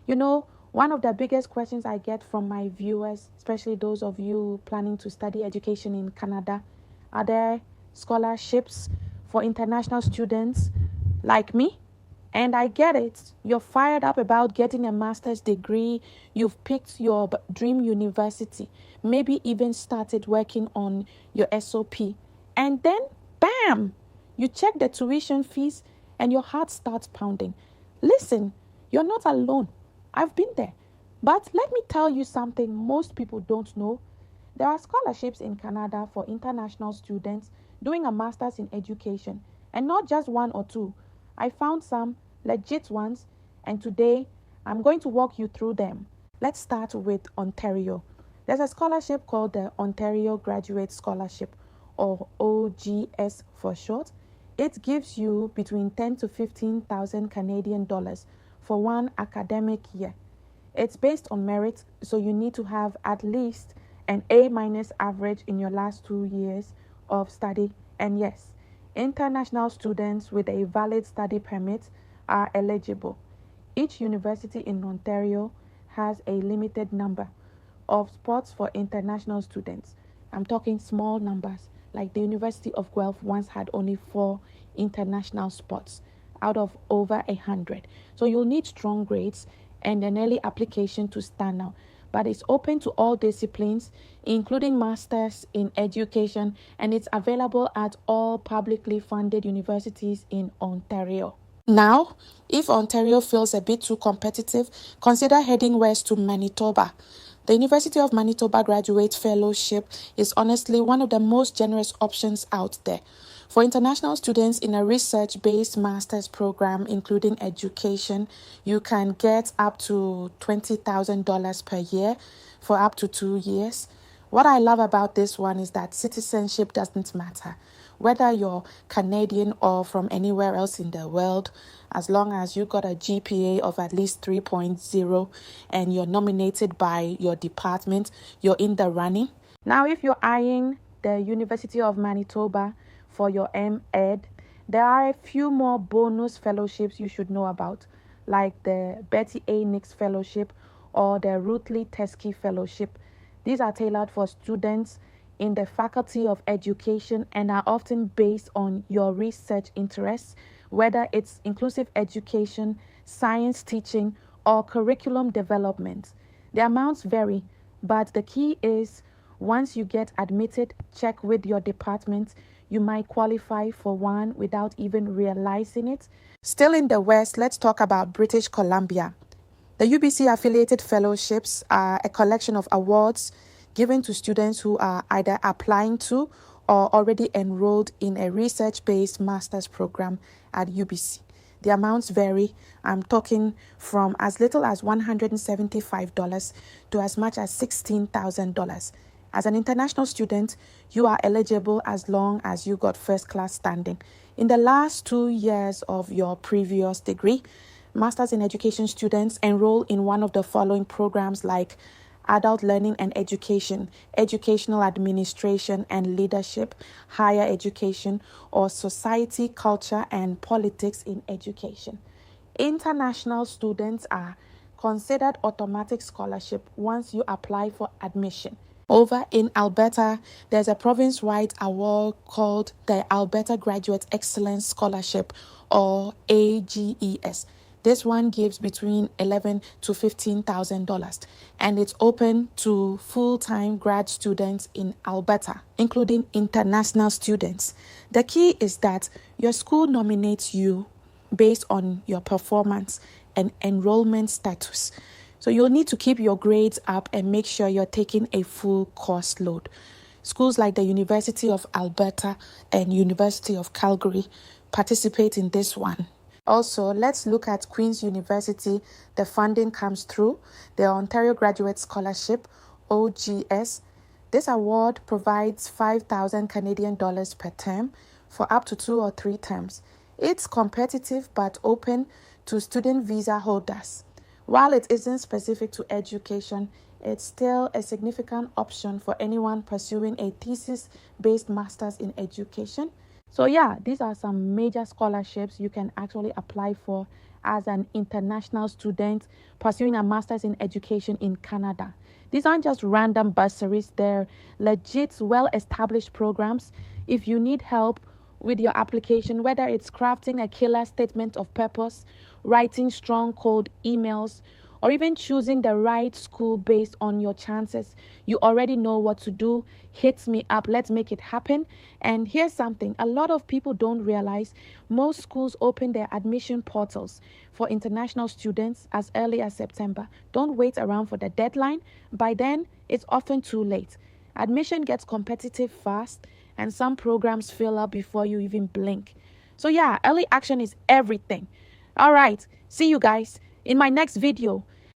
One of the biggest questions I get from my viewers, especially those of you planning to study education in Canada, are there scholarships for international students like me? And I get it. You're fired up about getting a master's degree. You've picked your dream university, maybe even started working on your SOP. And then, bam, you check the tuition fees and your heart starts pounding. Listen, you're not alone. I've been there. But let me tell you something most people don't know. There are scholarships in Canada for international students doing a master's in education, and not just one or two. I found some legit ones, and today I'm going to walk you through them. Let's start with Ontario. There's a scholarship called the Ontario Graduate Scholarship, or OGS for short. It gives you between 10 to 15,000 Canadian dollars for one academic year. It's based on merit, so you need to have at least an A- average in your last 2 years of study. And yes, international students with a valid study permit are eligible. Each university in Ontario has a limited number of spots for international students. I'm talking small numbers, like the University of Guelph once had only 4 international spots out of over 100. So you'll need strong grades and an early application to stand out. But it's open to all disciplines, including masters in education, and it's available at all publicly funded universities in Ontario. Now, if Ontario feels a bit too competitive, consider heading west to Manitoba. The University of Manitoba Graduate Fellowship is honestly one of the most generous options out there. For international students in a research-based master's program, including education, you can get up to $20,000 per year for up to 2 years. What I love about this one is that citizenship doesn't matter. Whether you're Canadian or from anywhere else in the world, as long as you got a GPA of at least 3.0 and you're nominated by your department, you're in the running. Now, if you're eyeing the University of Manitoba for your M.Ed, there are a few more bonus fellowships you should know about, like the Betty A. Nix Fellowship or the Ruth Lee Teskey Fellowship. These are tailored for students in the Faculty of Education and are often based on your research interests, whether it's inclusive education, science teaching, or curriculum development. The amounts vary, but the key is once you get admitted, check with your department. You might qualify for one without even realizing it. Still in the West, let's talk about British Columbia. The UBC affiliated fellowships are a collection of awards given to students who are either applying to or already enrolled in a research-based master's program at UBC. The amounts vary. I'm talking from as little as $175 to as much as $16,000. As an international student, you are eligible as long as you got first class standing. In the last 2 years of your previous degree, Masters in Education students enroll in one of the following programs like Adult Learning and Education, Educational Administration and Leadership, Higher Education, or Society, Culture, and Politics in Education. International students are considered automatic scholarship once you apply for admission. Over in Alberta, there's a province-wide award called the Alberta Graduate Excellence Scholarship, or AGES. This one gives between $11,000 to $15,000, and it's open to full-time grad students in Alberta, including international students. The key is that your school nominates you based on your performance and enrollment status. So you'll need to keep your grades up and make sure you're taking a full course load. Schools like the University of Alberta and University of Calgary participate in this one. Also, let's look at Queen's University. The funding comes through the Ontario Graduate Scholarship, OGS. This award provides 5,000 Canadian dollars per term for up to 2 or 3 terms. It's competitive but open to student visa holders. While it isn't specific to education, it's still a significant option for anyone pursuing a thesis-based master's in education. So yeah, these are some major scholarships you can actually apply for as an international student pursuing a master's in education in Canada. These aren't just random bursaries, they're legit, well established programs. If you need help with your application, whether it's crafting a killer statement of purpose, writing strong cold emails, or even choosing the right school based on your chances, you already know what to do. Hit me up. Let's make it happen. And here's something a lot of people don't realize: most schools open their admission portals for international students as early as September. Don't wait around for the deadline. By then, it's often too late. Admission gets competitive fast, and some programs fill up before you even blink. So, yeah, early action is everything. All right, see you guys in my next video.